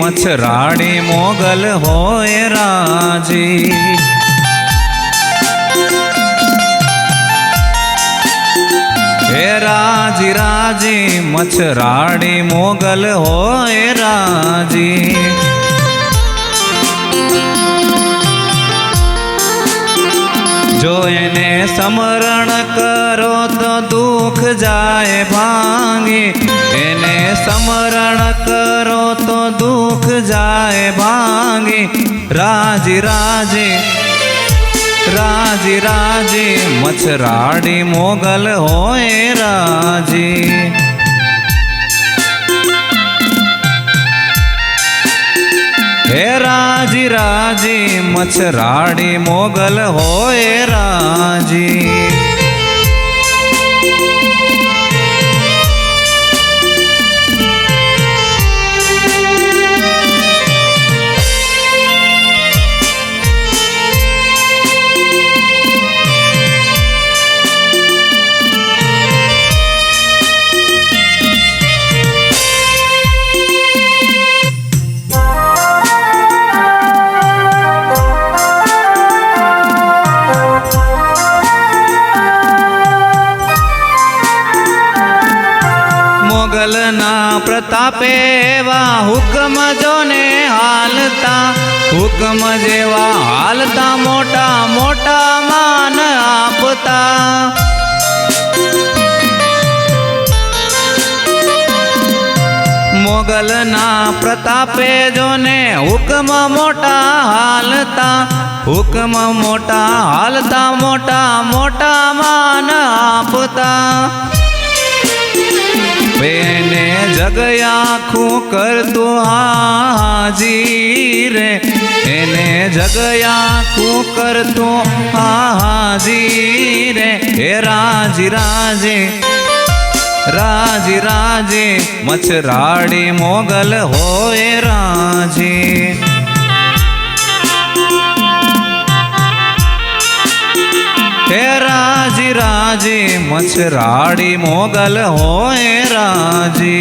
मछराड़ी मोगल होए राजी। हे राजी राजी मछराड़ी मोगल होए राजी। जो एने समरण करो तो दुख जाए भांगी। एने समरण करो तो दुख जाए भांगी। राजी राजी राजी राजी मछराड़ी मोगल होए राजी। हे राजी राजी मछराड़ी मोगल होए राजी। मोगलना प्रतापे वा हुक्म जोने हालता। हुक्म जेवा हालता मोटा मोटा मान आपता। मोगलना प्रतापे जोने हुक्म मोटा हालता। हुक्म मोटा हालता मोटा मोटा मान आपता। बेने जग आखूं कर तू हाजी रे। एने जग आखूं कर तू हाजी रे। हे राजी राजी राजी राजी मछराड़ी मोगल होए राजी। हे राजी राजी मछराड़ी मोगल होए राजी।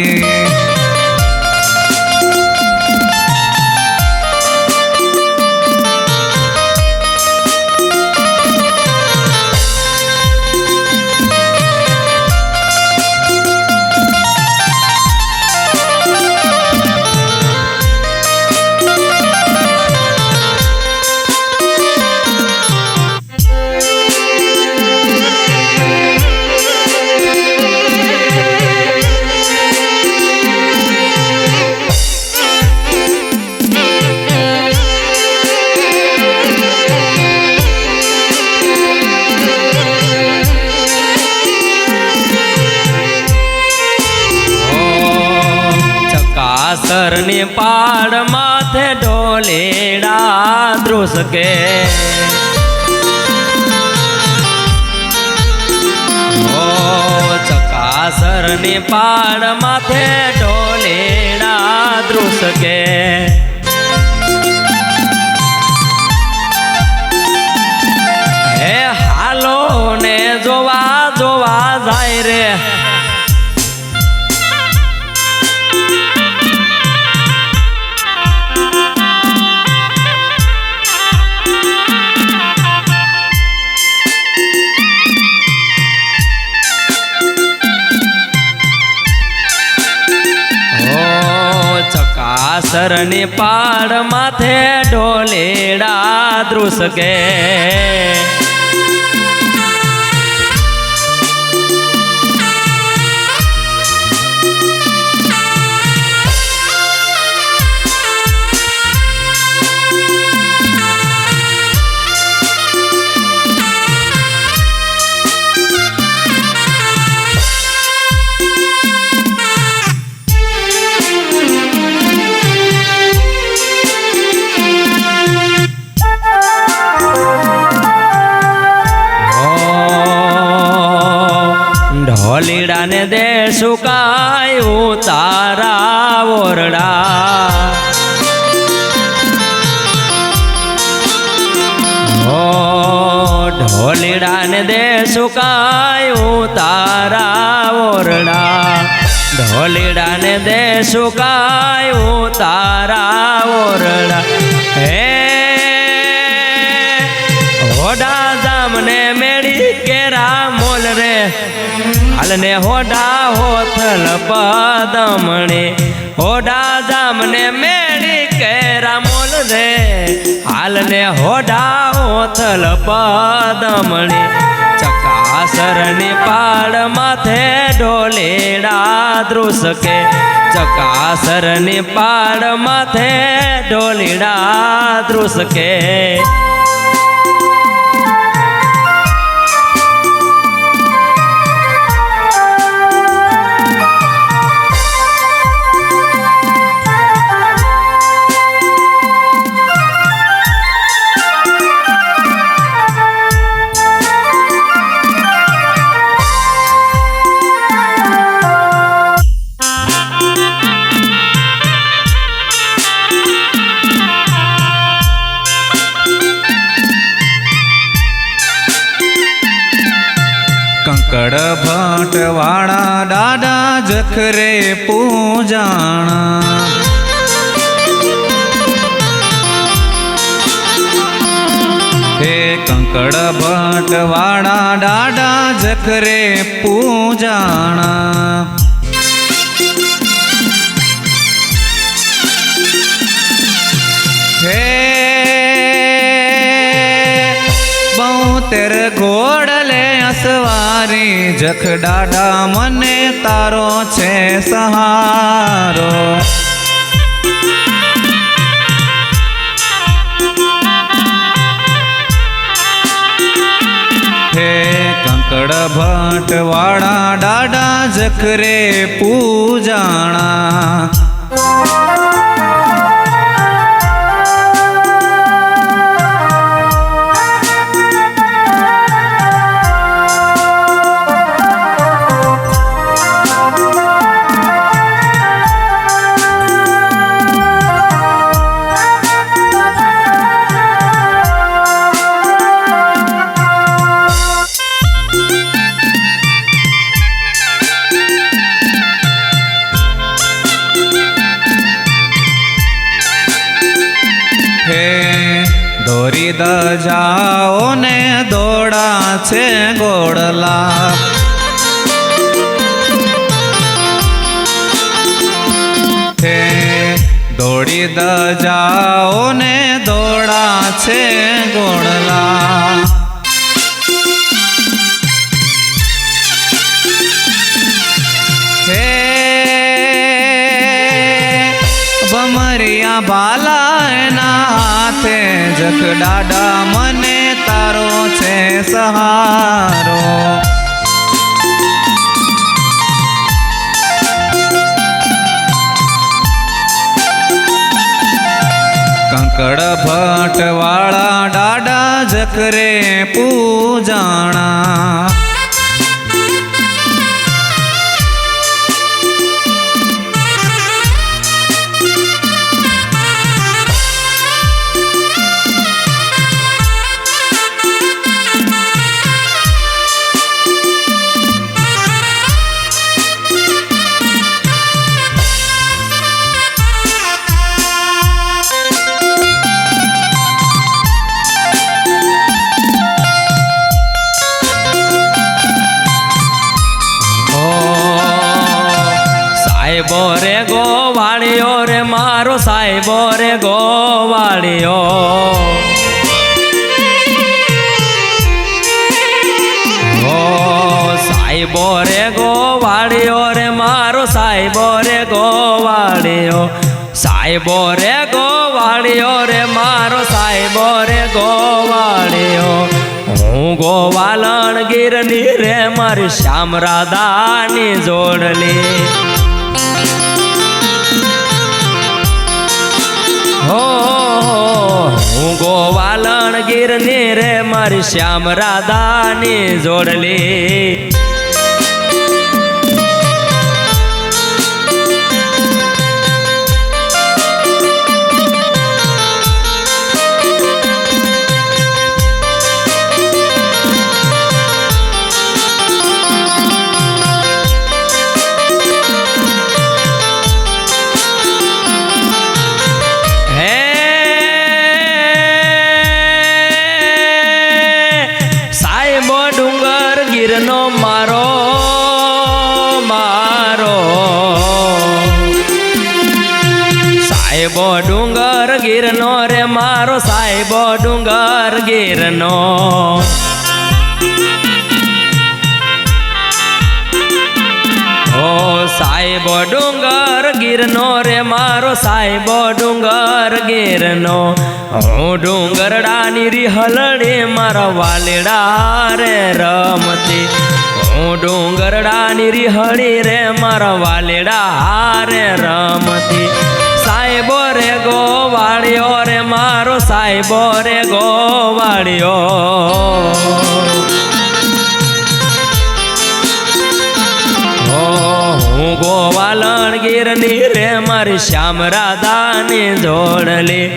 सरनी पाड़ माथे ढोलेड़ा द्रुस के। ओ चकासरनी पाड़ माथे ढोलेड़ा द्रुस के। हे हालो ने जोवा जोवा जाय रे। सरनी पाड़ माथे ढोलेड़ा द्रुस के। ढोलीड़ा ने दे सुकायू तारा ओरड़ा। ओ ढोलीड़ा ने दे सुकायू तारा ओरड़ा। ઢોલીડા ને દે સુકાય ઉતારા ઓરડા હે હોડા જામને મેળી કેરા મોલ રે હાલને હોડા હોથલ પદમણી હોડા જામને મેળી કેરા મોલ રે હાલને હોડા હોથલ પદમણી ચકાસરની પાડ માથે ઢોલીડા ધ્રુસકે ચકાસરની પાડ માથે ઢોલીડા ધ્રુસકે કંકડ ભટવાળા દાદા જખરે પૂજાણા હે કંકડ ભટવાળા દાદા જખરે પૂજાણા હે બોતેર ઘોડલે અસવારી જખ દાડા મને તારો છે સહારો હે કંકડ ભટવાળા દાદા જખરે પૂજાણા દોરી દજાઓ ને દોડા છે ગોળલા હે દોડી દજાઓ ને દોડા છે ગોળલા હે બમરિયા બાલા એના હાથે જખ દાડા મને તારો છે સહારો કંકડ ભટવાળા દાદા જખરે પૂજાણા સાહેબો રે ગોવાળિયો રે મારો સાહેબો રે ગોવાળિયો ઓ સાહેબો રે ગોવાળિયો રે મારો સાહેબો રે ગોવાળિયો સાહેબો રે ગોવાળિયો રે મારો સાહેબો રે ગોવાળિયો હું ગોવાલણ ગીરની રે મારી શ્યામ રાધાની જોડલી હો હું ગોવાલણ ગીરની રે મારી શ્યામ રાધાની જોડલી ડુંગર ગીરનો રે મારો સાહેબો ડુંગર ગીરનો. ઓ સાહેબો ડુંગર ગીરનો રે મારો સાહેબો ડુંગર ગીરનો. હું ડુંગરડાની રીહલડી મારા વાલેડા રે રમતી. હું ડુંગરડાની રીહળી રે મારા વાલેડા રે રમતી. સાહેબો રે ગોવાળિયો રે મારો સાહેબો રે ગોવાળિયો. હું ગોવાલણ ગીરની રે મારી શ્યામ રાધાની જોડલી.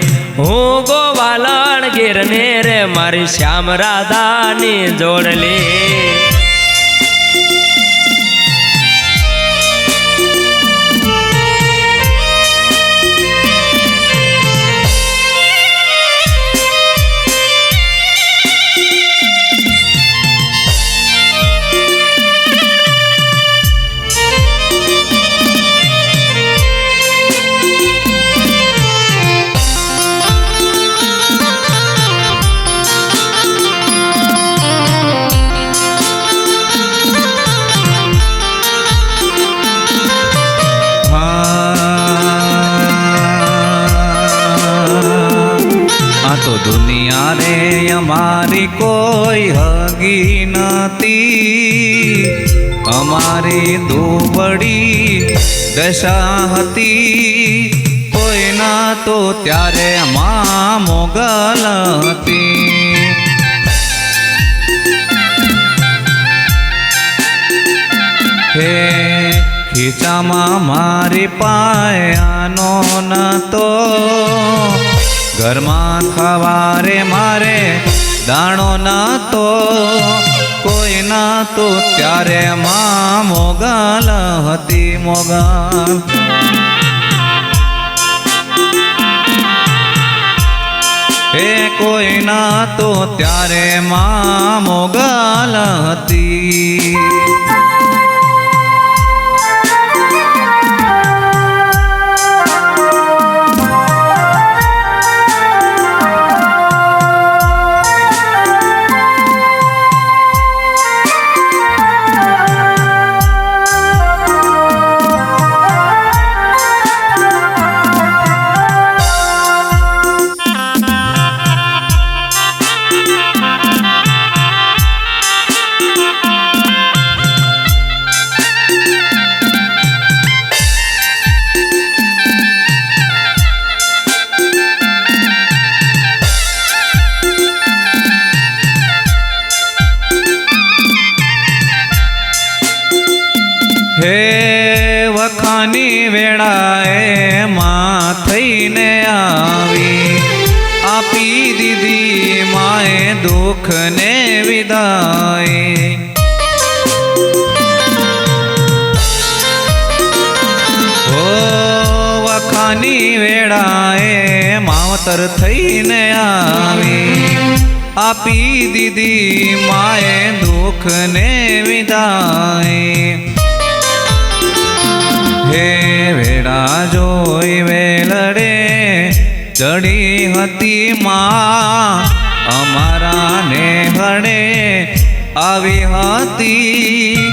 હું ગોવાલણ ગીરની રે મારી શ્યામ રાધાની જોડલી. દુનિયા રે અમારી કોઈ હગી નથી. અમારી દુબળી દશા હતી. કોઈના તો ત્યારે માં મોગલ હતી. હે ખીચામાં મારી પાયાનો નતો. ઘરમાં ખવારે મારે દાણો નતો. કોઈના તો ત્યારે માં મોગલ હતી મોગલ. હે કોઈના તો ત્યારે માં મોગલ હતી. હે વખાની વેળાએ માં થઈને આવી. આપી દીધી માએ દુઃખને વિદાય. ઓ વખાની વેળાએ માવતર થઈને આવી. આપી દીધી માએ દુઃખને વિદાય. હે વેળા જોઈ વેલડે ચડી હતી માં. અમારા ને હડે આવી હતી.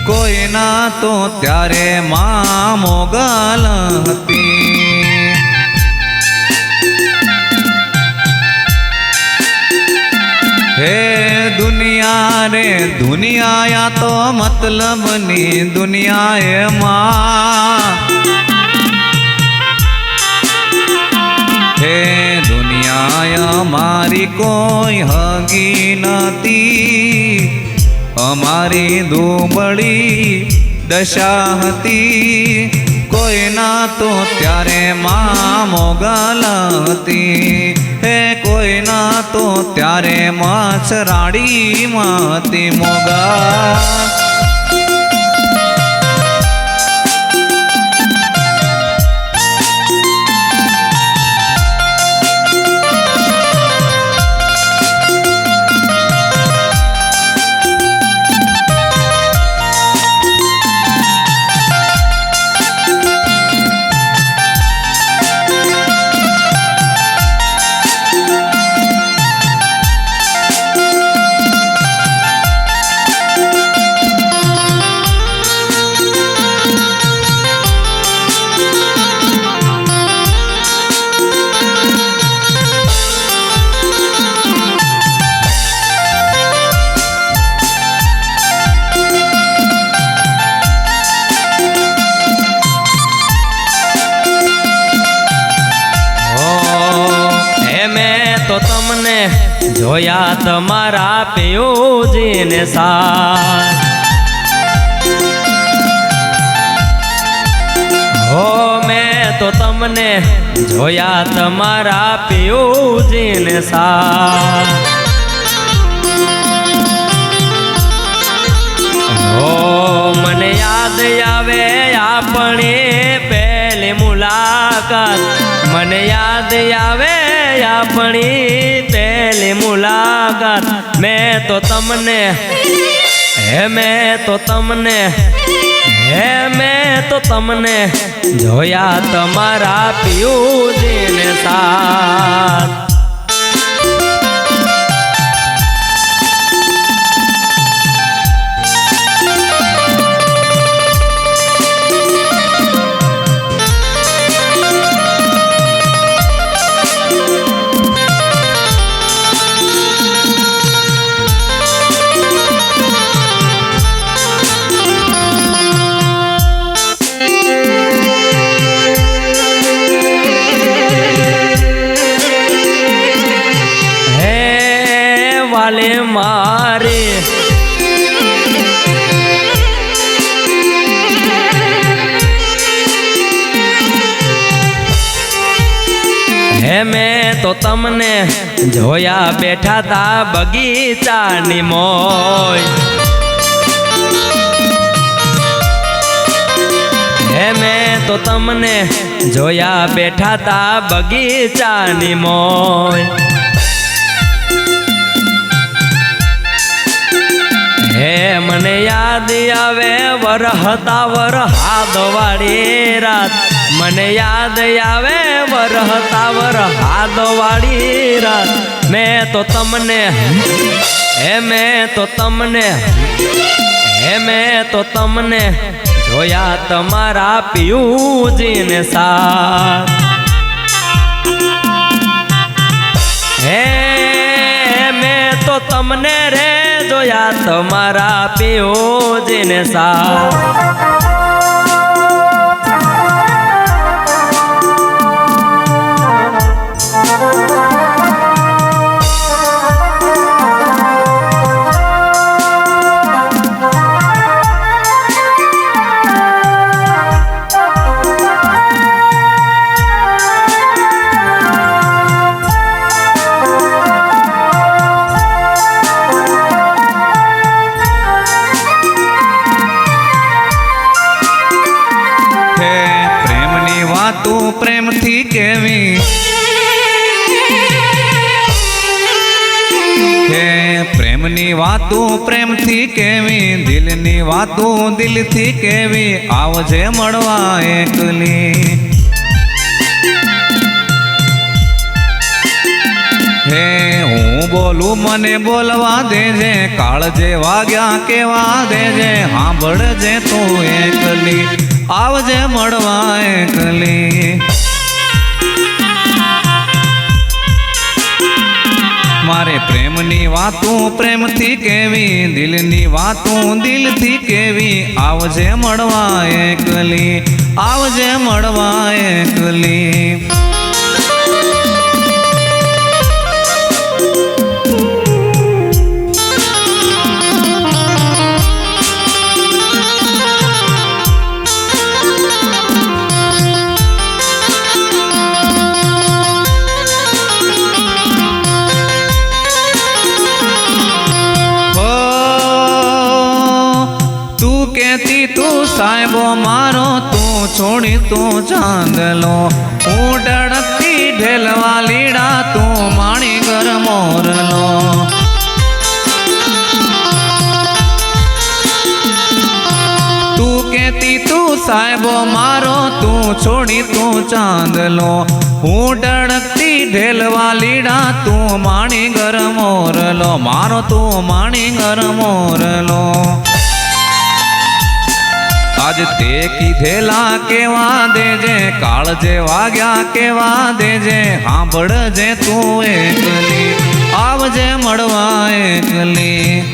કોઈના તો ત્યારે માં મોગલ હતી. હે દુનિયા રે દુનિયા તો મતલબની દુનિયાએ માં. હે દુનિયા મારી કોઈ હગી નથી. અમારી દુબળી દશા હતી. કોઈના તો ત્યારે માં મોગલ હતી. હે કોઈના તો ત્યારે મચ્છરાડી હતી મોગલ. જોયા તમારા પિયુજીને સાથ હો મેં તો તમને જોયા તમારા પિયુજીને સાથ હો મને યાદ આવે આપણી પહેલી મુલાકાત મને યાદ આવે આપણી પહેલી મુલાકાત મેં તો તમને મેં તો તમને જોયા તમારા પિયુજીને સાથ વાલે મારે હે મેં તો તમને જોયા બેઠા તા બગીચાની મોય હે મેં તો તમને જોયા બેઠા તા બગીચાની મોય હે મને યાદ આવે વરહતા વરહાદવાળી રાત મને યાદ આવે વરહતા વરહાદવાળી રાત મેં તો તમને મેં તો તમને જોયા તમારા પિયુજીને સાથ હે મેં તો તમને રે જોયા તમારા પિયુજીને સાથ તું પ્રેમથી કેવી હે પ્રેમની વાતું પ્રેમથી કેવી દિલની વાતું દિલથી કેવી આવજે મળવા એકલી હે હું બોલું મને બોલવા દેજે કાળજે વાગ્યા કેવા દેજે સાંભળજે તું એકલી આવજે મળવા એકલી મારે પ્રેમની વાતું પ્રેમથી કેવી દિલની વાતું દિલથી કેવી આવજે મળવા એકલી આવજે મળવા એકલી તું સાહેબો મારો તું છોડી તું ચાંદલો હું ડળકતી ઢેલવા લીડા તું માણી ઘર મોરલો તું કેતી તું સાહેબો મારો તું છોડી તું ચાંદલો હું ડળકતી ઢેલવા લીડા તું માણી ઘર મોરલો મારો તું માણી ઘર મોરલો આજ તે કીધેલા કેવા દેજે કાળજે વાગ્યા કેવા દેજે સાંભળજે તું એકલી આવજે મળવા એકલી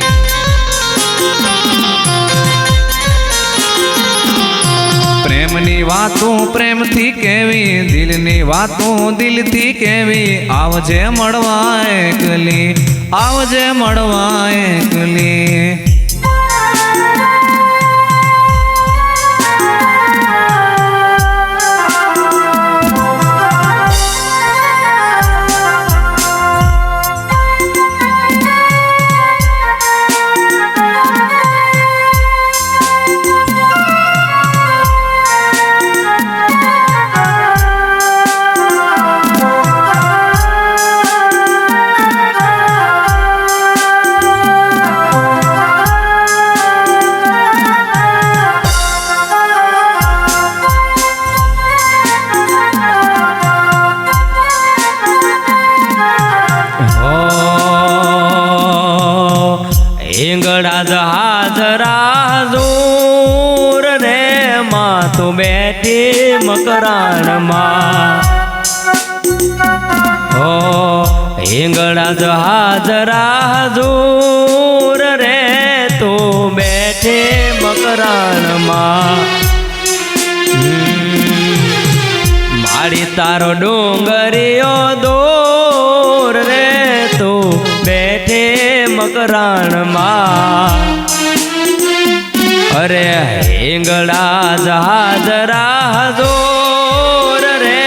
પ્રેમની વાતું પ્રેમથી કેવી દિલની વાતું દિલથી કેવી આવજે મળવા એકલી આવજે મળવા એકલી. ઈંગડા જહાજરા જોર રે માં તું બેઠી મકરાણમાં. હો ઈંગડા જહાજરા જોર રે તું બેઠી મકરાણમાં. મારી તારો ડુંગરીઓ દોર રે તું બેઠે મકરાણમાં. અરે હિંગળા જહાજરા જોર રે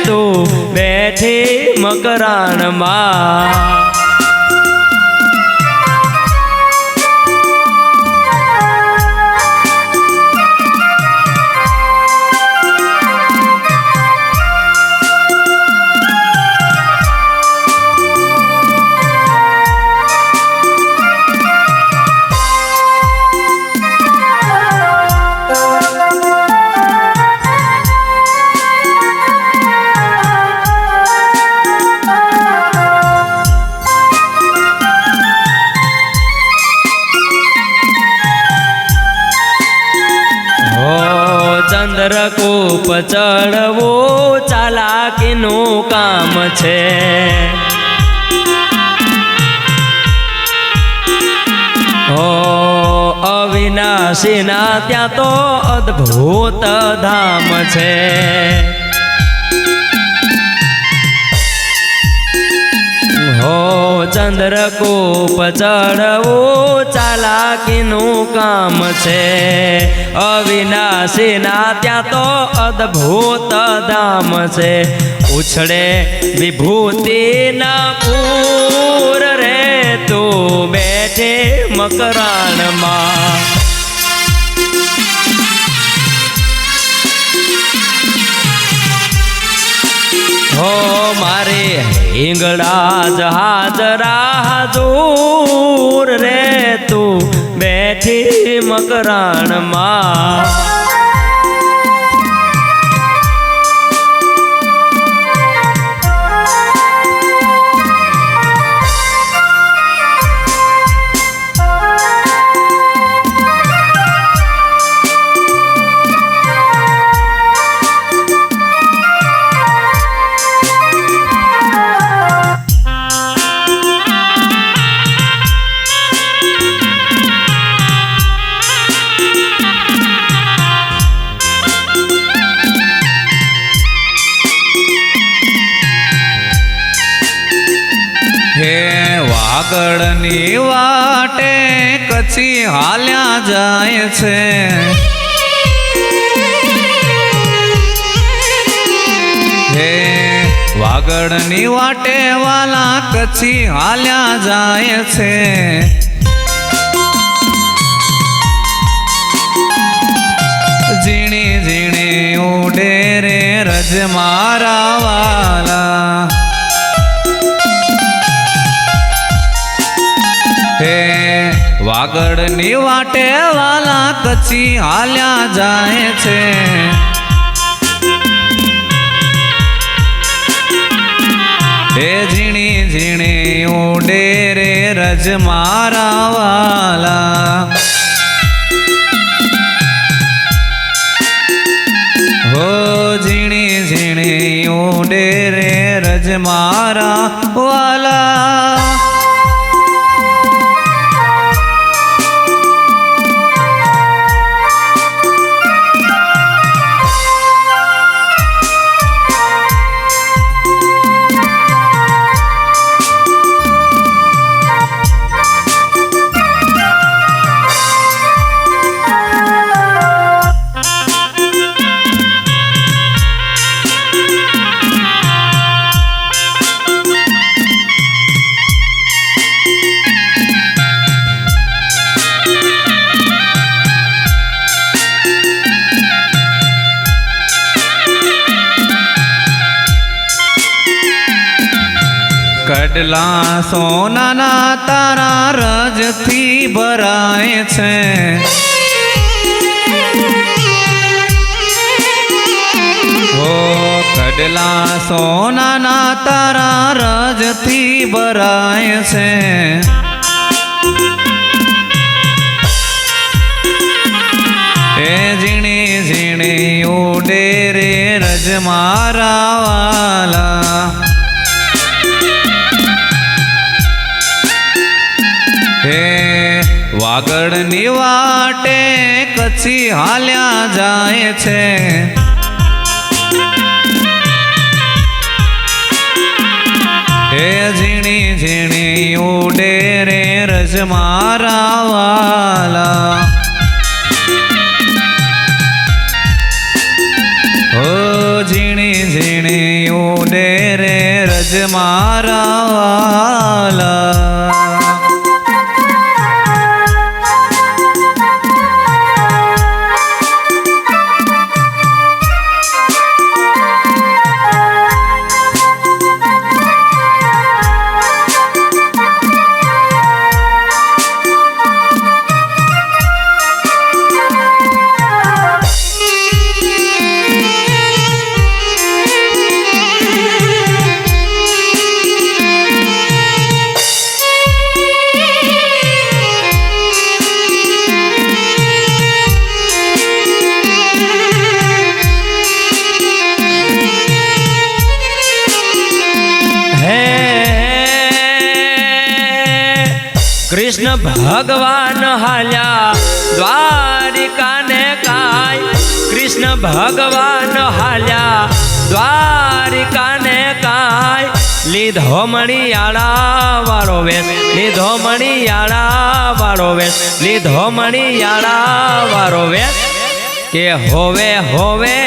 તું બેઠી મકરાણમાં. ચંદ્રકૂપ ચડવું ચાલાકીનું કામ છે. હો અવિનાશીના ત્યાં તો અદ્ભુત ધામ છે. હો ચંદ્રકૂપ ચડવું ચાલાકીનું કામ છે. અવિનાશીના ત્યાં તો અદ્ભુત ધામ છે. ઉછળે વિભૂતિના પૂર રે તું બેઠે મકરાણમાં. હો મારે હિંગળા જહાજરા દૂર રે તું બેઠી મકરાણમાં. હે વાગડની વાટે કચ્છી હાલ્યા જાય છે. હે વાગડની વાટે વાલા કચ્છી હાલ્યા જાય છે. ઝીણી ઝીણી ઉડે રે રજ મારા વાલા. હે વાગડની વાટે વાલા કચ્છી હાલ્યા જાય છે. હે ઝીણી ઝીણી ઉડે રે રજ મારા વાલા. હો ઝીણી ઝીણી ઉડે રે રજ મારા વાલા. કડલા સોનાના તારા રજથી ભરાય છે ઓ કડલા સોનાના તારા રજથી ભરાય છે એ ઝીણી ઝીણી ઉડે રે રજ મારા વાલા હે વાગડની વાટે કચ્છી હાલ્યા જાય છે હે ઝીણી ઝીણી ઉડે રે રજ મારા વાલા ઓ ઝીણી ઝીણી ઉડે રે રજ મારા વાલા કૃષ્ણ ભગવાન હાલ્યા દ્વારિકા ને કાય કૃષ્ણ ભગવાન હાલ્યા દ્વારિકા ને કાય લીધો મણિયાળા વાળો વેશ લીધો મણિયાળા વાળો વેશ લીધો મણિયાળા વાળો વેશ કે હોવે હોવે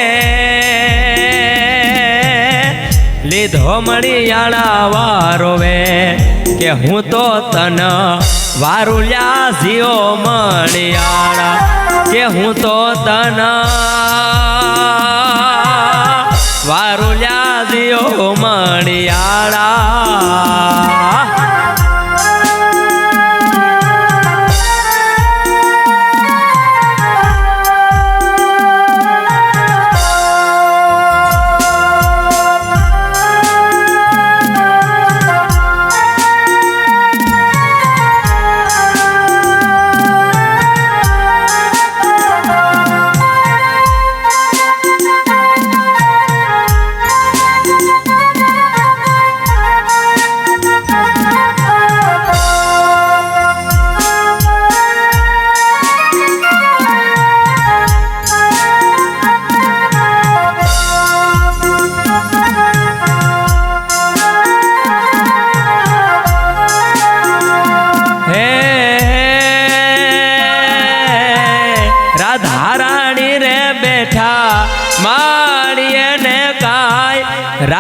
લીધો મણિયાળા વાળો વેશ કે હું તો તન વારુલ્યા જીઓ મણિયાળા કે હું તો તન વારુલ્યા જીઓ મણિયાળા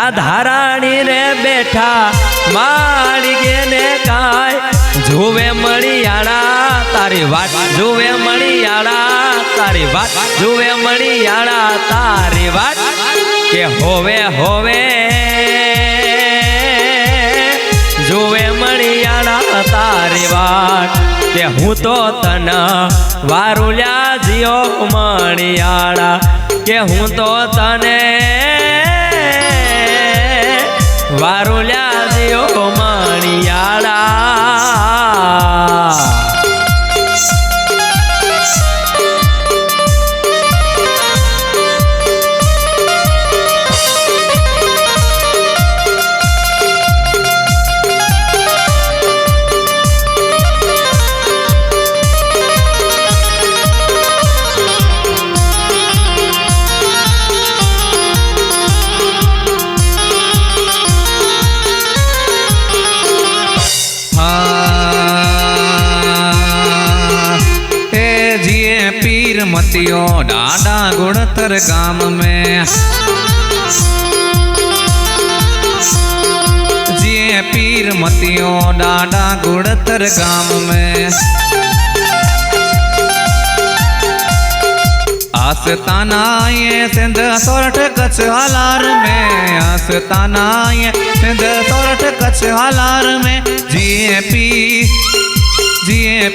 રાધા રાણી રે બેઠા માળી ને કાય જોવે મણિયાળા તારી વાત જોવે મણિયાળા તારી વાત જોવે મણિયાળા તારી વાત કે હોવે હોવે જોવે મણિયાળા તારી વાત કે હું તો તન વારુલ્યા જીઓ મણિયાળા કે હું તો તને વારુલ્યા જીઓ મણિયાળા मतियो डाडा गुणतर गाम में जिए पीर मतियो डाडा गुणतर गाम में आस्ताना ये सिंध सोरठ कच्छ हालार में आस्ताना ये सिंध सोरठ कच्छ हालार में जिए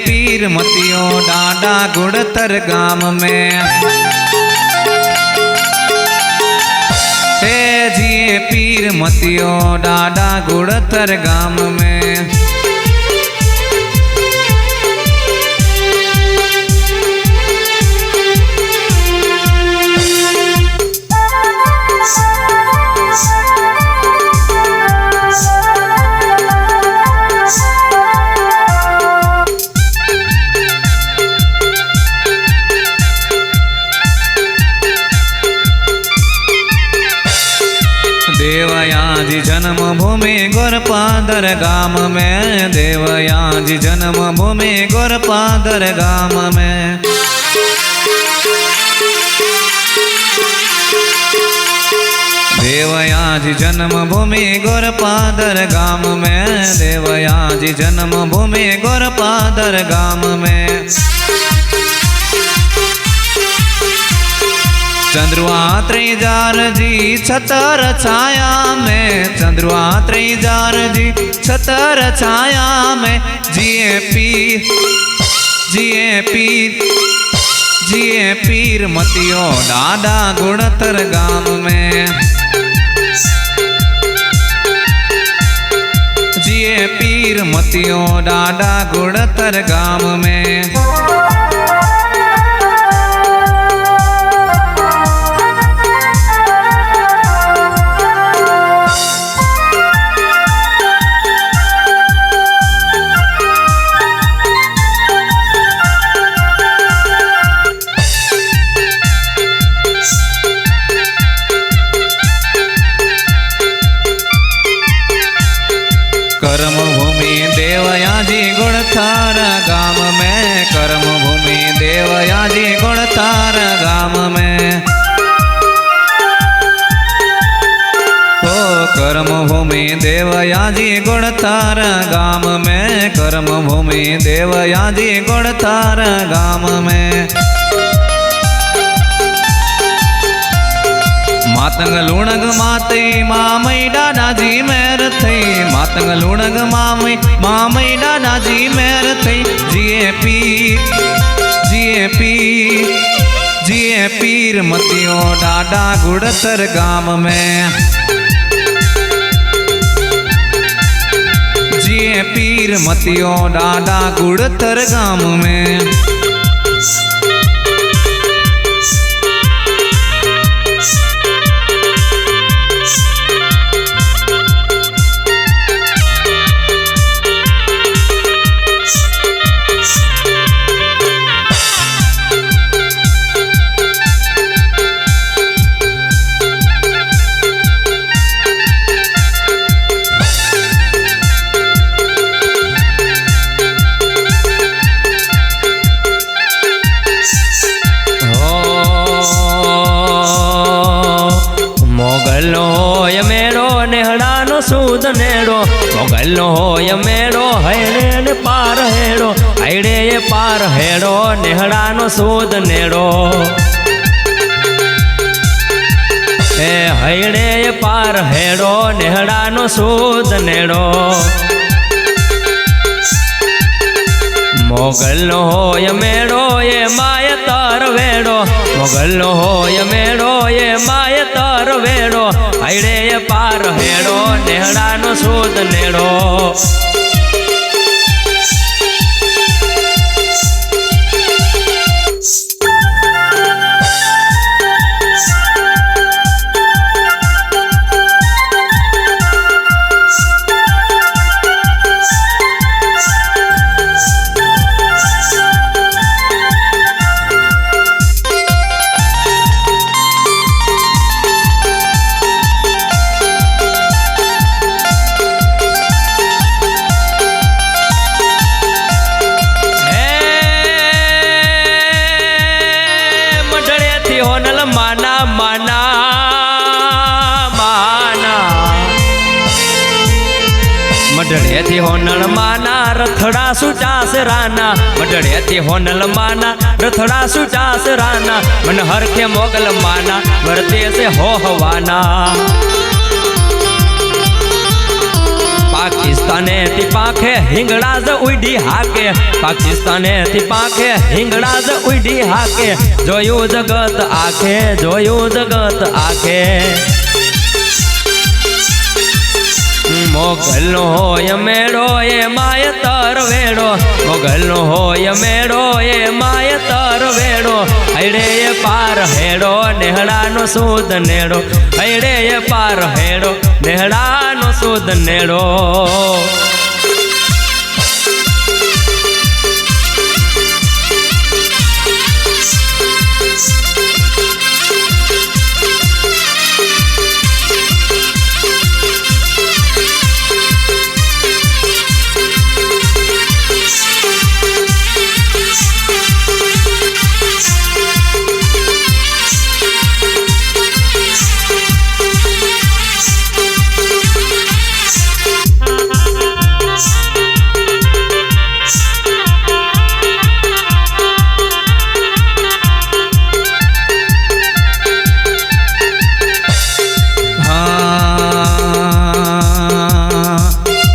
पीर मतियो डाडा गुड़तर गाम में जिए पीर मतियो डाडा गुड़तर गाम में देवयाजी जन्मभूमि गोरपादर गाम में देवयाजी जन्मभूमि गोरपादर गाम में देवयाजी जन्मभूमि गोरपादर गाम में देवयाजी जन्मभूमि गोरपादर गाम में चंद्रुआ त्रिजार जी छतर छाया में चंद्रुआ त्रिजार जी छतर छाया में जिए पीर मतियो डाडा गुड़तर गाम में जिए पीर मतियो डाडा गुड़तर गाम में कर्म भूमि देवयाजी गुणथार गाम में कर्म भूमि देवयाजी गुणथार गाम में ओ कर्म भूमि देवयाजी गुणथार गाम में कर्म भूमि देवयाजी गुणथार गाम में मातंग लूणग माते मामई दादाजी मेर थई मातंग लूणग मामई दादाजी मेर थई जिए पीर मतियो डाडा गुड़तर गाम में जिए पीर मतियो डाडा गुड़तर गाम में सूद नेड़ो मोगलो होय मेड़ो हैड़े ने पार हेड़ो हैड़े ये पार हेड़ो नेहड़ा नो सूद नेड़ो हैड़े ये पार हेड़ो नेहड़ा नो सूद नेड़ो मोगलो होय मेड़ो ये माय तार वेड़ो मोगलो होय मेड़ो ये माय तार वेड़ो हैड़े ये पार हेड़ो नेहड़ा नो सूद नेड़ो मडड़े थी होनल माना रथड़ा सुचास राना मडड़े थी होनल माना रथड़ा सुचास राना मन हर के मोगल माना वरते से हो हवाना पाकिस्ताने थी पाखे हिंगड़ा ज उड़ी हाके पाकिस्ताने थी पाखे हिंगड़ा ज उड़ी हाके जोयू जगत आखे जोयू जगत आखे मोगल होय मेड़ो ये माय तर वेड़ो मोगल होय मेड़ो ये माय तर वेड़ो अड़े ये पार हेड़ो नेहड़ा नो सूद नेड़ो अड़े ये पार हेड़ो नेहड़ा नो सूद नेड़ो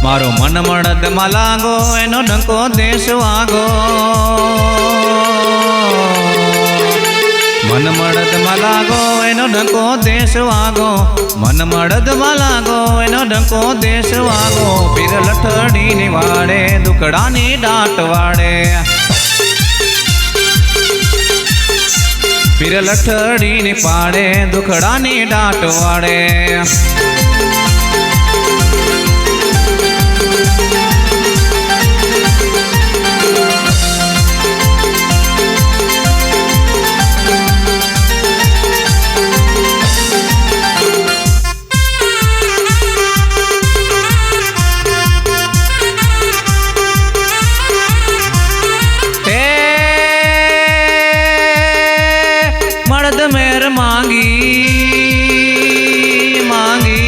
मारो मन मड़द मलागो एनो डंको देश वागो मन मड़द मलागो एनो डंको देश वागो मन मड़द मलागो एनो डंको देश वागो फिर लठड़ी निवाड़े दुकड़ा नी डांट वाड़े फिर लठड़ी नी पाड़े दुकड़ा नी डांट वाड़े मर्द मेर मांगी मांगी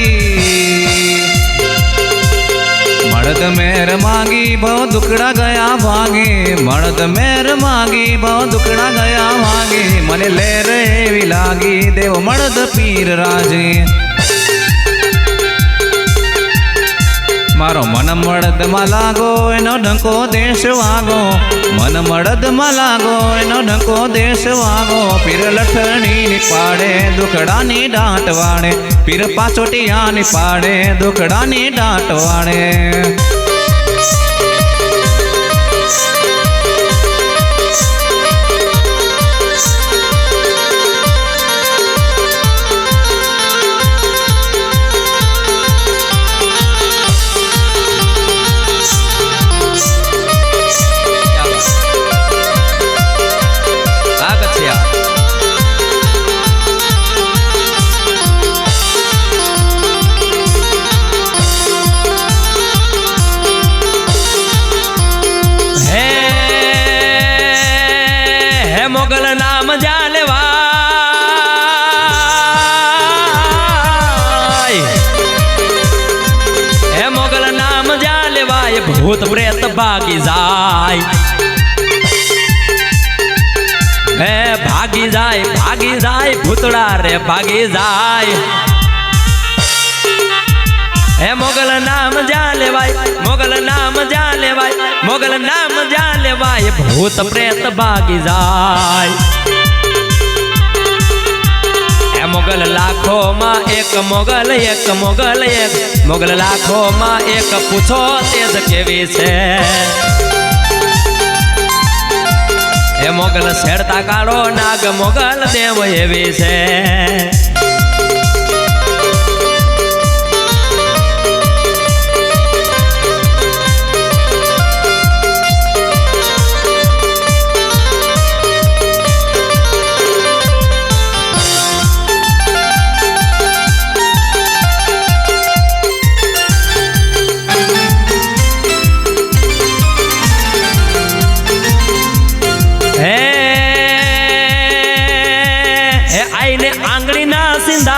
मर्द मेर मांगी बहुत दुकड़ा गया भागी मर्द मेर मांगी बहुत दुकड़ा गया भागी मने ले रे भी लागी देव मर्द पीर राजी मारो मन मड़द मलागो एनो डंको देश वागो मन मड़द मलागो एनो डंको देश वागो फिर लठड़ी नी पाड़े दुकड़ा नी डांट वाड़े फिर पाचोटिया नी पाड़े दुकड़ा नी डांट वाड़े मोगल नाम जालेवा हे मोगल नाम जालेवा ये भूत प्रेत भागी जाय हे भागी जाय भूतड़ा रे भागी जाय हे मोगल नाम जाले भाई मोगल नाम जाले भाई मोगल नाम जाले भाई भूत प्रेत भागी जाय हे मोगल लाखों माँ एक मोगल मोगल लाखों माँ एक पूछो तेज केवी छे हे मोगल छेड़ता काढ़ो नाग मोगल देव एवी छे आईने आंगड़ी ना सिंधा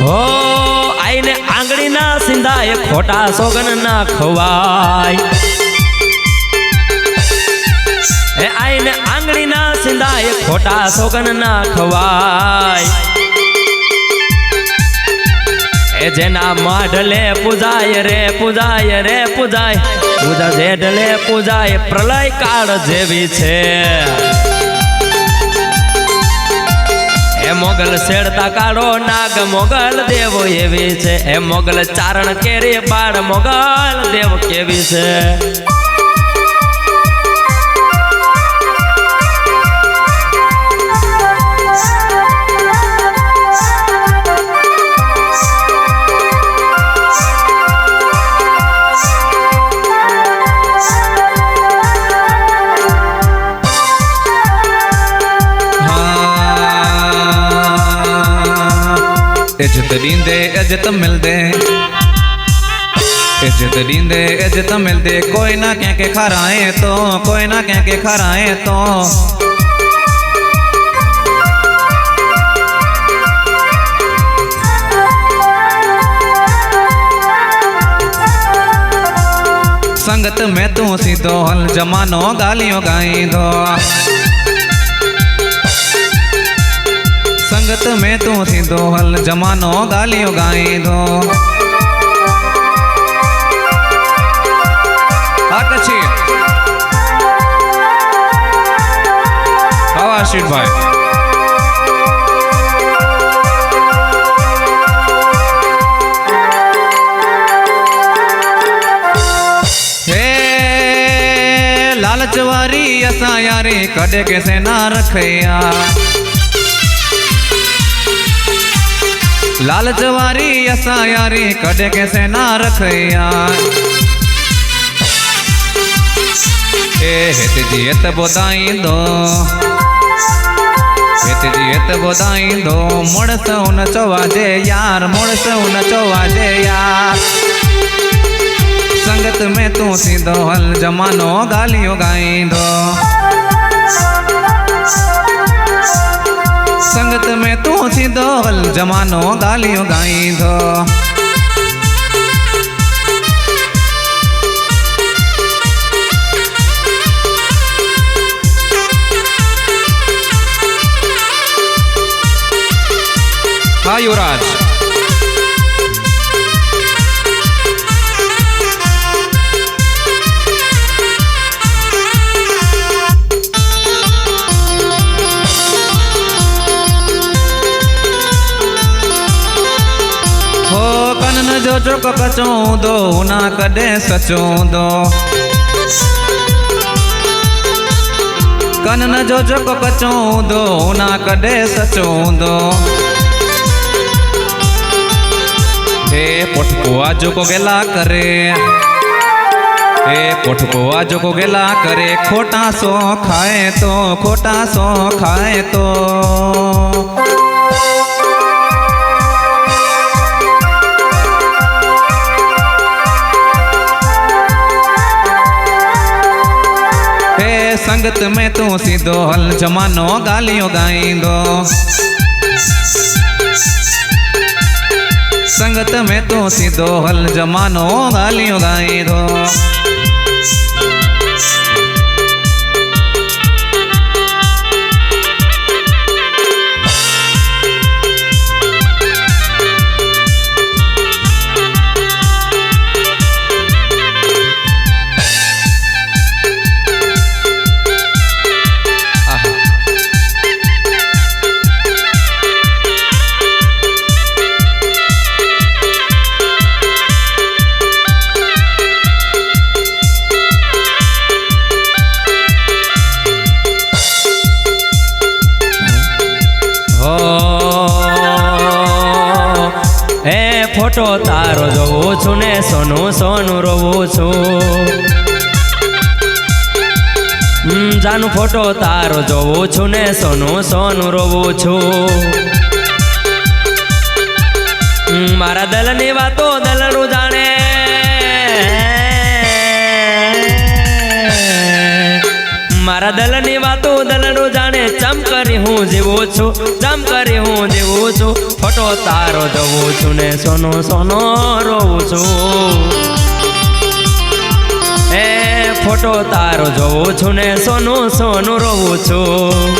हो आईने आंगड़ी ना सिंधा ये खोटा सोगन ना खवाय आईने आंगड़ी ना બંધાય ખોટા સોગન ના ખવાય એ જેના માઢલે પૂજાય રે પૂજાય રે પૂજાય પૂજા જેઢલે પૂજાય પ્રલય કાળ જેવી છે એ મોગલ શેડતા કાળો નાગ મોગલ દેવો એવી છે એ મોગલ ચારણ કેરી બાળ મોગલ દેવ કેવી છે इज्जत दींदे इज्जत मिलदे इज्जत दींदे इज्जत मिलदे कोई ना कह के खराए तो कोई ना कह के खराए तो संगत में तू सीधो हल जमानो गालियों गाई दो संगत में तू सीधो हल जमानो गालियों गाई दो आकशी आशीष भाई हे लालच वारी असा यारी कदे कैसे ना रखया लालच वारी असा यारी कदे कैसे ना रखया ए हेत जी एत बोदाई दो हेत जी एत बोदाई दो मुड़स उन चवाजे यार मुड़स उन चवाजे यार संगत में तू सीधो हल जमानो गालियों गाई दो संगत में तू सीधो हल जमानो गालियों गाई दो हाँ युवराज जो चुक कचूं दो ना कदे सचूं दो कनन जो चुक कचूं दो ना कदे सचूं दो हे पुठको आजो को गेला करे हे पुठको आजो को गेला करे खोटा सो खाए तो खोटा सो खाए तो संगत में तू सीधो हल जमानो गालियों गाई दो संगत में तू सीधो हल जमानो गालियों गाई दो फोटो तारो जोवो छु ने सोनू सोनू रोवो छु जानू फोटो तारो जोवो छु ने सोनू सोनू रोवो छु मारा दलनी वातो दलड़ू जाने मारा दलनी वातो दलड़ू जाने चम करी हूँ जीवो छु चम करी हूँ जीवो छु फोटो तारो जोवो छु ने सोनो सोनो रोवो छु ए ફોટો તારો જોઉં છું ને સોનું સોનું રોવું છું.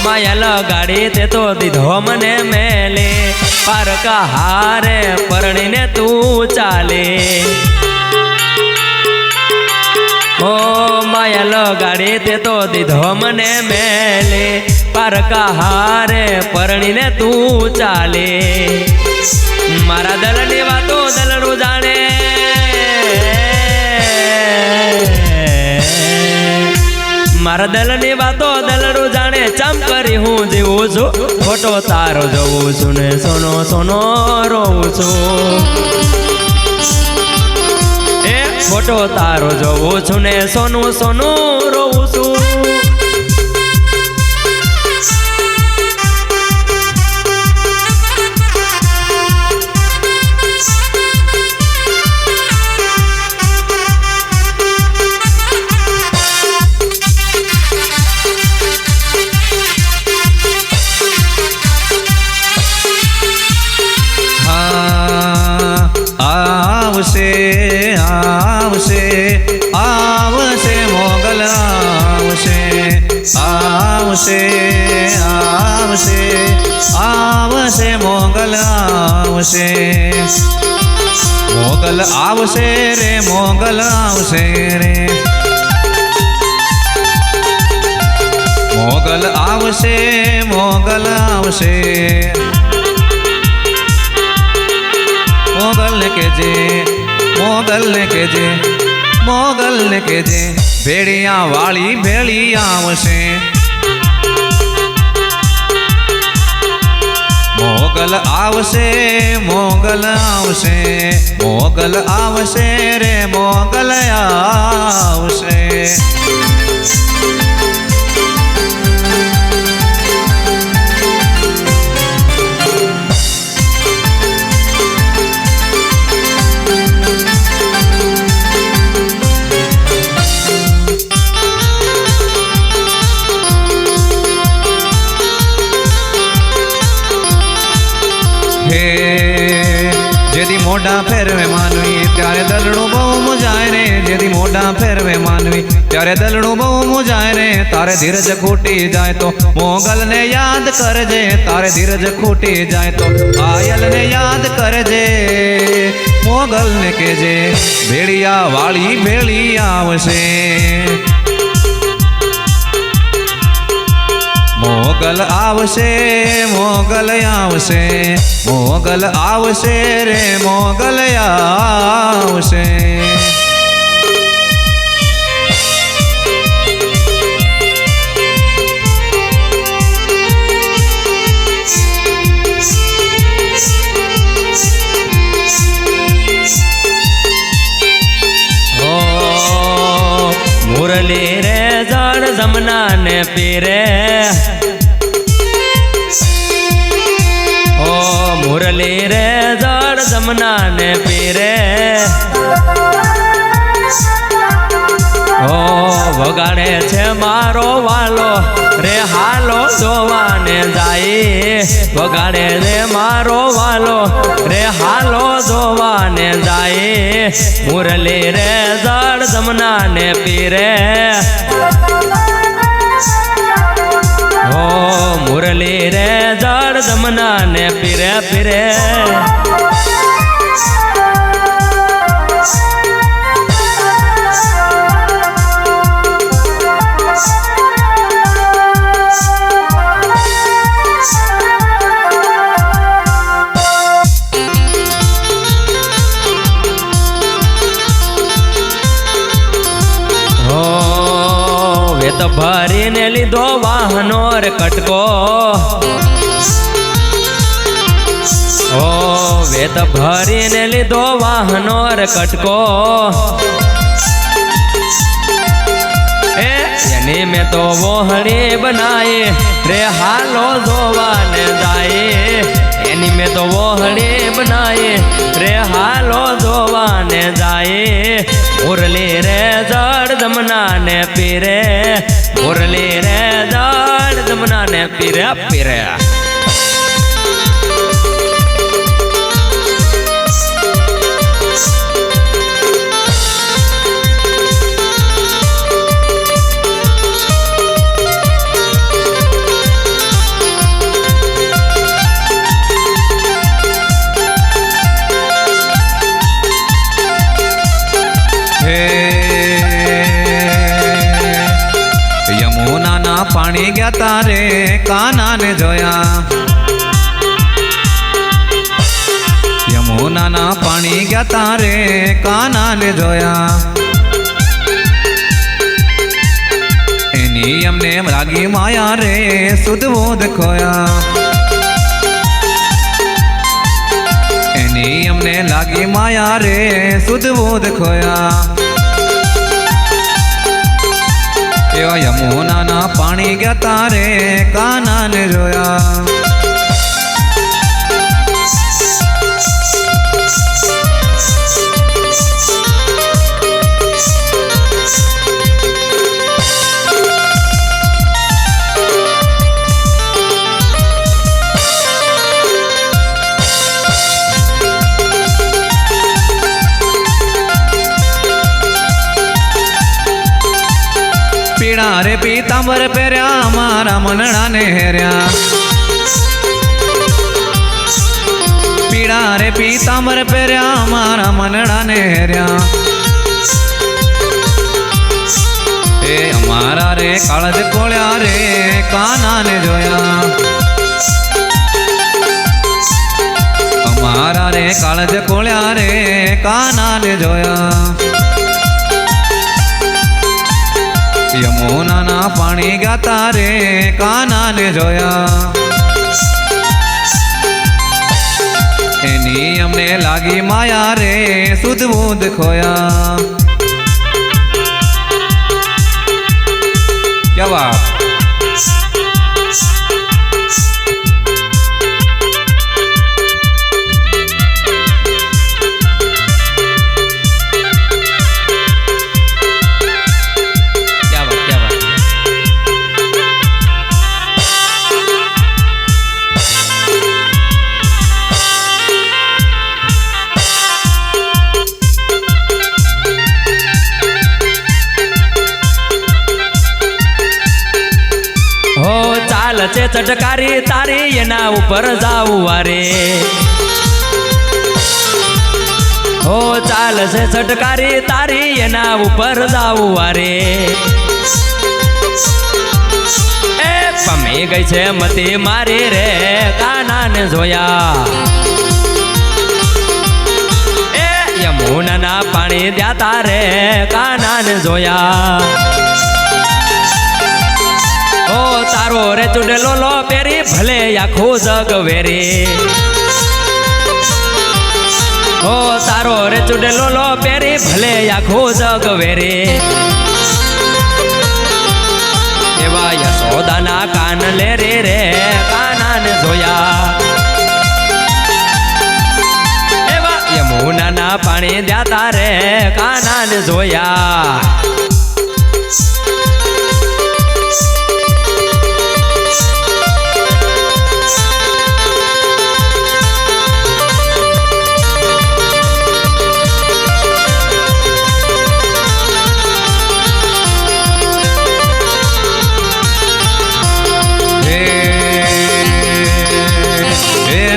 માયા લગાડી તે તો દીધો મને મેલે પારકા હારે પરણીને તું ચાલે. ઓ માયા લગાડી તે તો દીધો મને મેલે પારકા હારે પરણીને તું ચાલે. મારા દલની વાતો દલડું જાણે મારા દલની વાતો દલડું જાણે ચમ કરી હું જીવું છું. ફોટો તારો જોઉં છું ને સોનો સોનો રોવું છું. એ ફોટો તારો જોઉં છું ને સોનું સોનું રોવું છું. આવશે આવશે આવશે મોગલ આવશે આવશે આવશે આવશે મોગલ આવશે. મોગલ આવશે રે મોગલ આવશે રે મોગલ આવશે મોગલ આવશે. મોગલ ને કેજે મોગલ ને કેજે મોગલ ને કેજે ભેળિયા વાળી ભેળી આવશે. મોગલ આવશે મોગલ આવશે મોગલ આવશે રે મોગલ આવશે. જેથી મોઢા ફેરવે માનવી ત્યારે દલડું બહુ મુજાય રે. જેથી મોઢા ફેરવે માનવી ત્યારે દલડું બહુ મુજાય રે. તારે ધીરજ ખૂટી જાય તો મોગલને યાદ કરજે. તારે ધીરજ ખૂટી જાય તો આયલને યાદ કરજે. મોગલને કેજે ભેળિયા વાળી ભેળી આવશે. મોગલ આવશે મોગલ આવશે મોગલ આવશે રે મોગલ આવશે. મુરલી રે જળ જમના ને પીરે. ઓ મુરલી રે જળ જમના ને પીરે. ઓ વગાડે છે મારો વાલો રે હાલો જોવાને જાય. વગાડે રે મારો વાલો રે હાલો જોવાને જાય. મુરલી રે જળ જમના ને પીરે. ઓ મુરલી રે જળ જમના ને પીરે પીરે. વેત ભરીને લીધો વાહનો રે કટકો. ઓ વેત ભરીને લીધો વાહનો રે કટકો. એની મેં તો વોહણી બનાય રે હાલો જોવાને જાય. એની મેં તો વોહડી બનાએ રે હાલો જોવાને જાય મુરલી રે જડ જમના ને પીરે મુરલી રે જડ જમના ને પીરે પીરે યમુનાના પાણી ગયા તારે કાનાને જોયા યમુનાના પાણી ગયા તારે કાનાને જોયા એની અમને લાગી માયા રે સુધ બોધ ખોયા એની અમને લાગી માયા રે સુધ બોધ ખોયા એવા યમુનાના પાણી ગયા તારે કાનાને જોયા પીળા રે પીતાંબર પહેર્યા મારા મનડાને હેર્યા પીળા રે પીતાંબર પહેર્યા મારા મનડાને હેર્યા એ અમારા રે કાળજ કોળ્યા રે કાનાને જોયા અમારા રે કાળજ કોળ્યા રે કાનાને જોયા યમુનાના પાણી ગયા તારે કાનાને જોયા એની અમને લાગી માયા રે સુધ બુધ ખોયા ક્યા વાત છે ચટકારી તારી એના ઉપર જાવું વારે હો ચાલ છે ચટકારી તારી એના ઉપર જાવું વારે એ પમી ગઈ છે મતી મારી રે કાનાને જોયા એ યમુનાના પાણી દ્યા તારે કાનાને જોયા ઓ તારો રે ચુડેલો લો પેરી ભલે આખું જગ વેરી ઓ તારો રે ચુડેલો લો પેરી ભલે આખું જગ વેરી એવા યશોદાના કાન લે રે કાનાને જોયા એવા યમુનાના પાણી દ્યા તારે કાનાને જોયા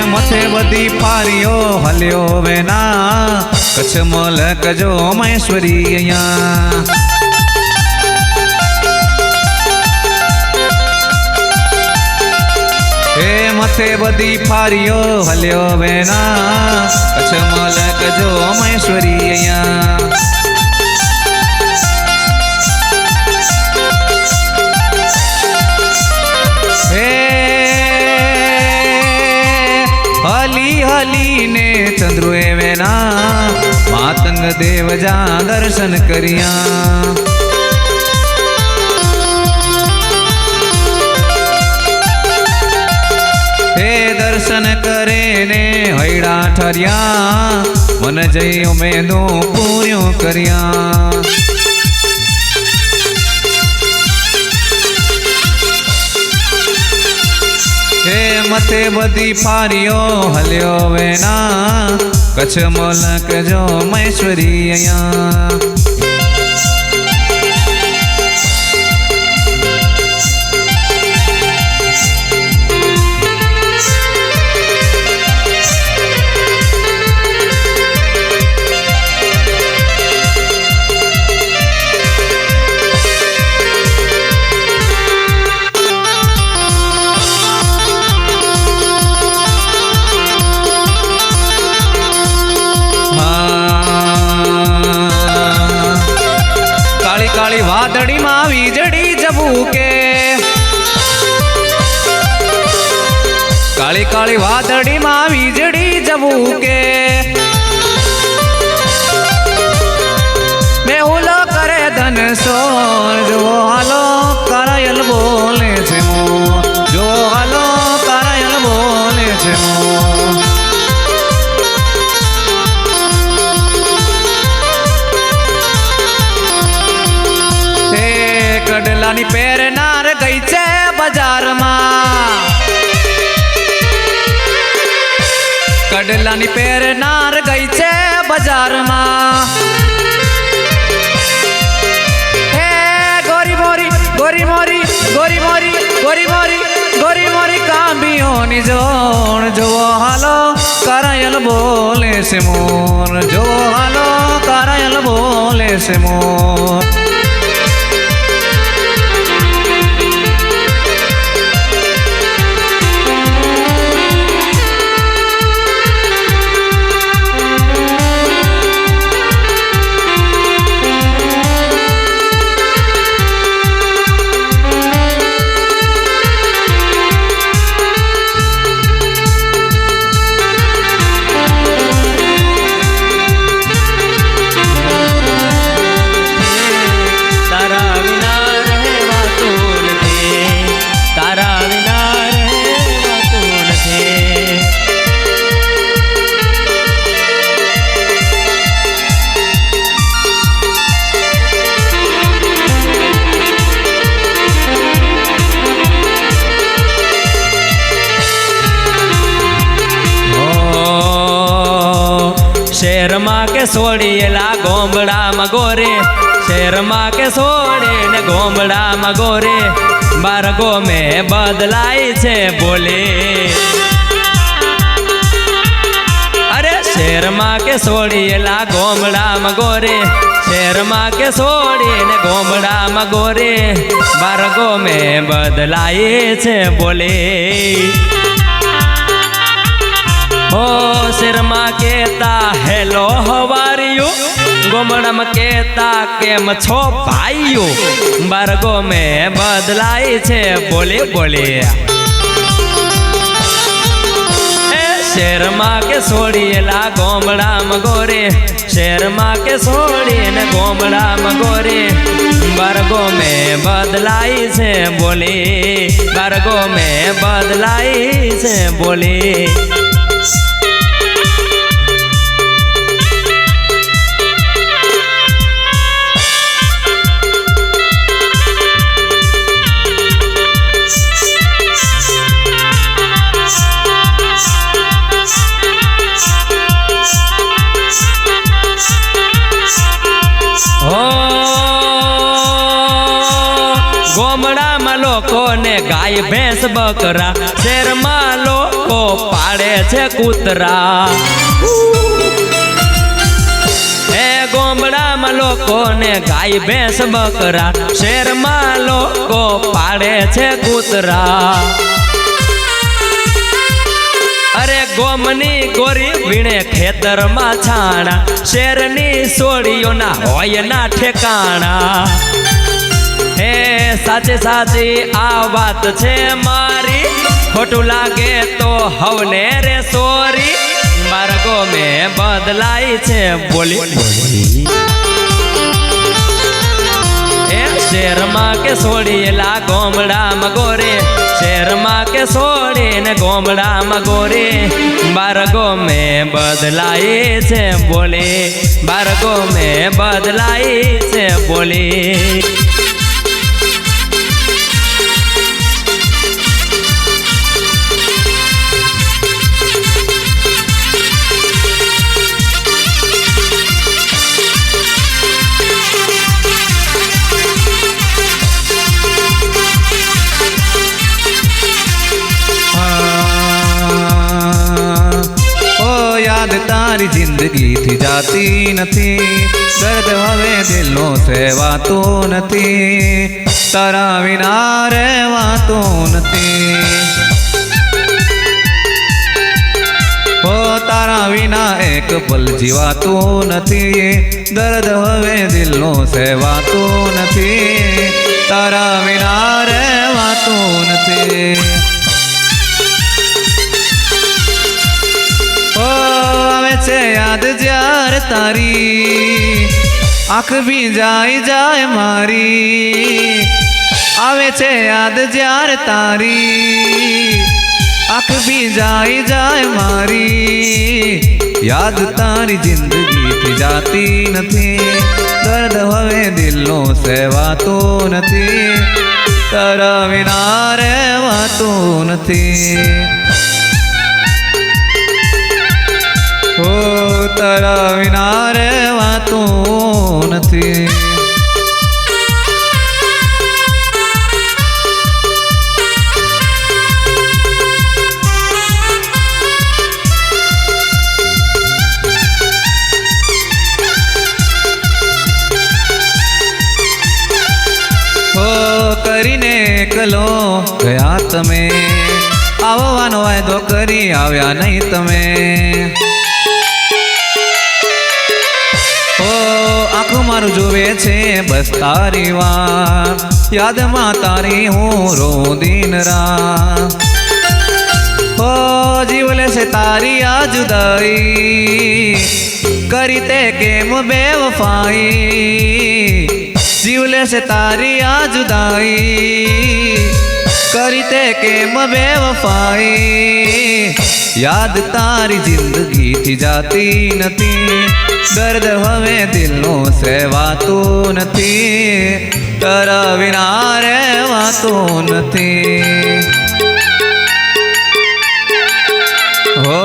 મથે બધી પારીઓ હલ્યો વેના કચ્છ મલક જો મહેશ્વરી અહીંયા હે મથે બધી પારીઓ હલ્યો વેના કચ્છ મલક જો મહેશ્વરી અહીંયા હલી હલી ને ચંદ્રુએ વેના માતંગ દેવ જા દર્શન કર્યા હે દર્શન કરે कर्या मन जई उमेदों पूरियों कर्या हे मथे बधी फारियो हलियो वेना कच्छ मोलक जो महेश्वरी अया काली वादड़ी मां वीजड़ी जबूके काली काली वादड़ी मां वीजड़ी जबूके मैं उलो करे धन सोर जो हालो करायल बोले छे मो जो हालो करायल बोले छे मो कड़लानी पैर नार गई छे बाजार में कड़लानी पैर नार गई छे बाजार में हे गोरी मोरी गोरी मोरी गोरी मोरी गोरी मोरी गोरी मोरी कांबियों नी जोड़ जो हालो करायल बोले से मोर जो हालो करायल बोले से मोर शेर माँ के सोड़ीला गोमड़ा मगोरे शेर माँ के सोड़े ने गोमड़ा मगोरे बारगो में बदलाई छे बोले अरे शेर माँ के सोड़ीला गोमड़ा मगोरे शेर माँ के सोड़ी ने गोमड़ा मगोरे बारगो में बदलाई छे बोले ओ शर्मा केता हेलो हवारियो गोमड़म केता केम छो भाइयो बारगो में बदलाई छे बोले बोले शर्मा के सोड़ीला गोमड़ा मगोरे शर्मा के सोड़ी ने गोमड़ा मगोरे बारगो में बदलाई छे बोले बारगो में बदलाई छे बोले गोमड़ा में लोको ने गाय भैंस बकरा शेर में लोको पाड़े छे कूतरा गोमड़ा में लोको ने गाय भैंस बकरा शेर में लोको पाड़े छे कूतरा अरे गोमनी गोरी वीणे खेतर में छाणा शेरनी सोड़ियों ना होय ना ठेकाणा हे साचे साची आ बात छे मारी खोटू लागे तो हवने रे सोरी मार्गो में बदलाई छे बोली शेर माँ के सोड़ीला गोमड़ा मगोरे शेर શહેરમાં કે છોડીને ગોમડામાં ગોરી બારગો મેં બદલાઈ છે બોલી બારગો મેં બદલાઈ છે બોલી યાદ તારી જિંદગી થી જાતી નથી દર્દ હવે દિલનો સહેવાતું નથી તારા વિના રહેવાતું નથી હો તારા વિના એક પલ જીવાતું નથી દર્દ હવે દિલનો સહેવાતું નથી તારા વિના રહેવાતું નથી આવે છે યાદ જ્યારે તારી આંખ બી જાય મારી આવે છે યાદ જ્યારે તારી આંખ બી જાય મારી યાદ તારી જિંદગીથી જાતી નથી દર્દ હવે દિલનો સહેવાતો નથી તારા વિના રહેવાતું નથી હો તારા વિના રહેવાતું નથી હો કરીને એકલો ગયા તમે આવવાનો વાયદો કરી આવ્યા નહીં તમે આંખો મારું જોવે છે બસ તારી વાત યાદમાં તારી હું રો દિન રાત હો જીવ લેશે તારી આ જુદાઈ કરી તે કેમ બેવફાઈ જીવ લેશે તારી આ જુદાઈ કરી તે કેમ બેવફાઈ યાદ તારી જિંદગીથી જાતી નથી દર્દ હવે દિલનો સહેવાતું નથી તારા વિના રહેવાતું નથી હો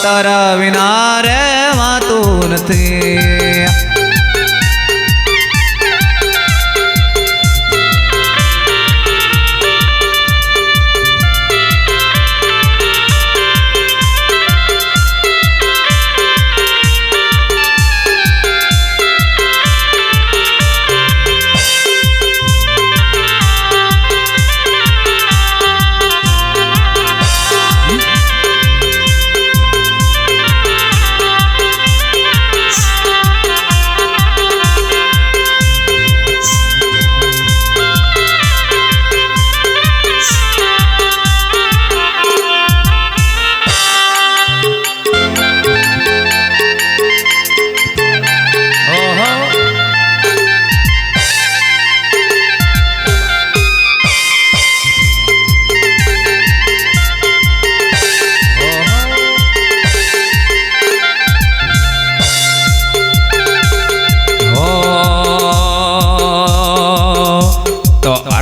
તારા વિના રહેવાતું નથી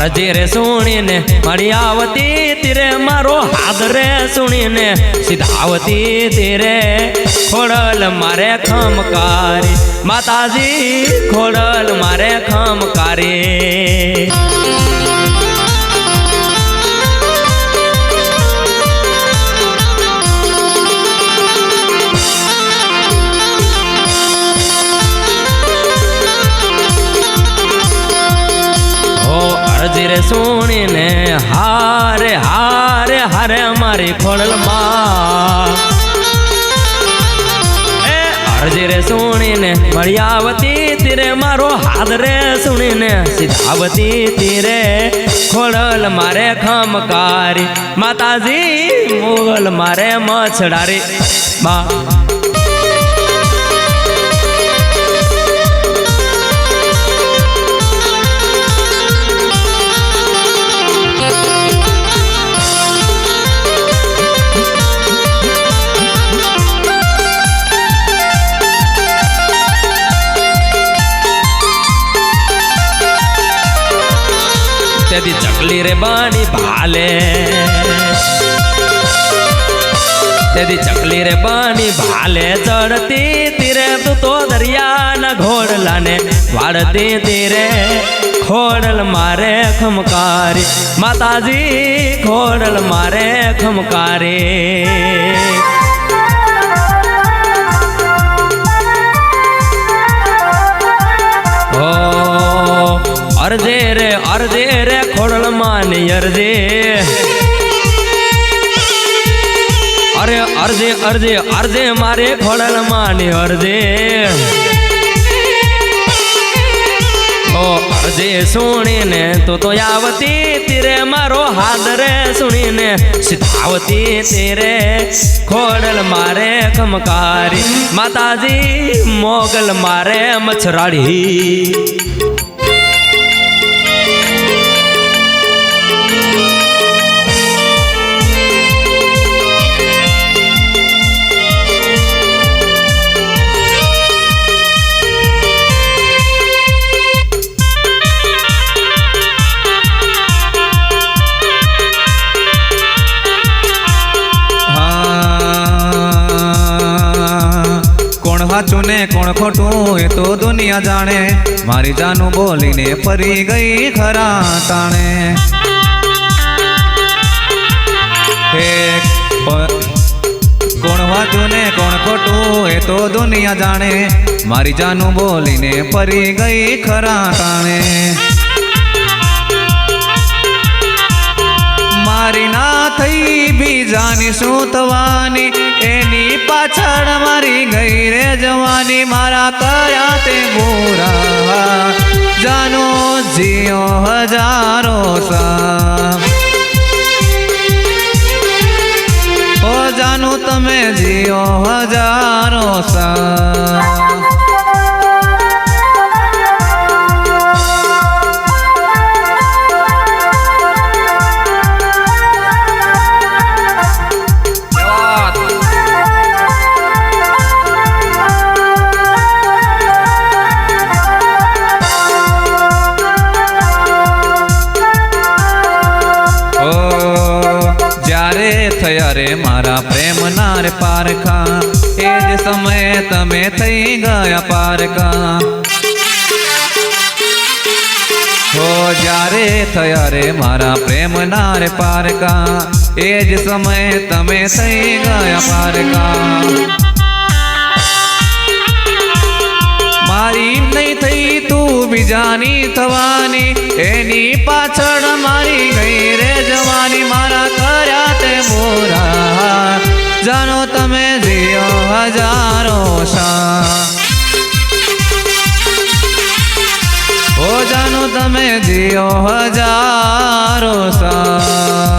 અરજી રે સુણીને મારી આવતી તીરે મારો હાથ રે સુણીને સીધાવતી તીરે ખોડલ મારે ખમકારી માતાજી ખોડલ મારે ખમકારી અરજી રે સુણીને હારે હારે હારે મારી ખોડલમાં અરજી રે સુણીને મળ્યાવતી તીરે મારો હાથ રે સુણીને સીધાવતી તીરે ખોડલ મારે ખમકારી માતાજી મોગલ મારે મછડારી બા તેથી ચકલી રે બની ભાલે તેથી ચકલી રે બની ભાલે ચડતી તીરે તું તો દરિયાના ઘોડલાને વાળતી તીરે ખોડલ મારે ખમકારી માતાજી ખોડલ મારે ખમકારી અરજે રે ખોડલ માની અરજે અરે અરજે મારે ખોડલ માની અરજે અરજે સુણીને તો આવતી તીરે મારો હાદરે સુણીને સીધાવતી તીરે ખોડલ મારે ખમકારી માતાજી મોગલ મારે મચ્છરાડી સાચું ને કોણ ખોટું એ તો દુનિયા જાણે મારી જાનું બોલીને ફરી ગઈ ખરા તાણે કોણ સાચું ને કોણ ખોટું એ તો દુનિયા જાણે મારી જાનું બોલીને ફરી ગઈ ખરા તાણે મારી ના થઈ બીજાની શું થવાની એની પાછળ મારી ગઈ રે જવાની મારા કયા તે બુરા જાનો જીઓ હજારો સા ઓ જાનું તમે જીઓ હજારો સા થયા રે મારા પ્રેમના રે પારખા એ જ સમયે તમે થઈ ગયા પારકા હો જ્યારે થયા રે મારા પ્રેમના રે પારકા એ જ સમયે તમે થઈ ગયા પારકા મારી નહીં થઈ તું બીજાની થવાની એની પાછળ મારી ગઈ રે જવાની મારા કર્યા તે મોરા જાનો તમે જીઓ હજારો સા ઓ જાનો તમે જીઓ હજારો સા